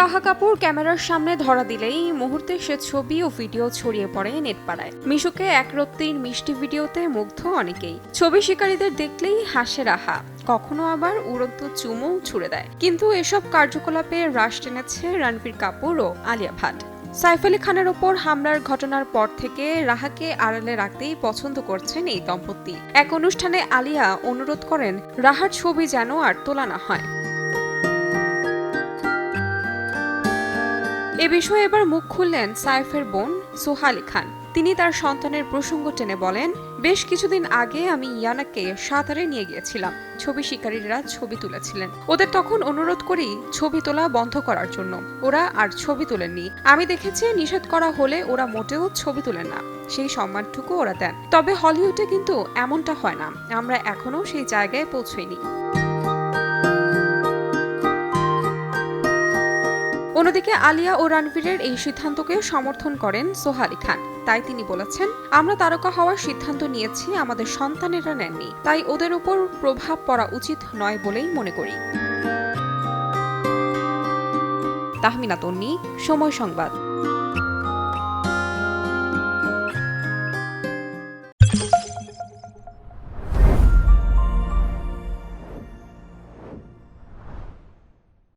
রাহা কাপুর ক্যামেরার সামনে ধরা দিলেই মুহূর্তে সে ছবি ও ভিডিও ছড়িয়ে পড়ে নেটপাড়ায়। মিশুকে একরত্তির মিষ্টি ভিডিওতে মুগ্ধ অনেকেই। ছবি শিকারীদের দেখলেই হাসে রাহা, কখনো আবার উড়ন্ত চুমও ছুড়ে দেয়। কিন্তু এসব কার্যকলাপে রাশ টেনেছে রণবীর কাপুর ও আলিয়া ভাট। সাইফ আলী খানের ওপর হামলার ঘটনার পর থেকে রাহাকে আড়ালে রাখতেই পছন্দ করছেন এই দম্পতি। এক অনুষ্ঠানে আলিয়া অনুরোধ করেন রাহার ছবি যেন আর তোলা না হয়। এ বিষয়ে এবার মুখ খুললেন সাইফের বোন সোহা আলী খান। তিনি তার সন্তানের প্রসঙ্গ টেনে বলেন, বেশ কিছুদিন আগে আমি ইয়ানাকে সাঁতারে নিয়ে গিয়েছিলাম। ছবি শিকারীরা ছবি তুলেছিলেন। ওদের তখন অনুরোধ করি ছবি তোলা বন্ধ করার জন্য। ওরা আর ছবি তোলেননি। আমি দেখেছি নিষেধ করা হলে ওরা মোটেও ছবি তোলেন না। সেই সম্মানটুকু ওরা দেন। তবে হলিউডে কিন্তু এমনটা হয় না। আমরা এখনো সেই জায়গায় পৌঁছইনি। অন্যদিকে আলিয়া ও রণবীরের এই সিদ্ধান্তকে সমর্থন করেন সোহা আলী খান। তাই তিনি বলেছেন, আমরা তারকা হওয়ার সিদ্ধান্ত নিয়েছি, আমাদের সন্তানেরা নেননি, তাই ওদের উপর প্রভাব পড়া উচিত নয় বলেই মনে করি। তাহমিনা তন্নি, সময় সংবাদ।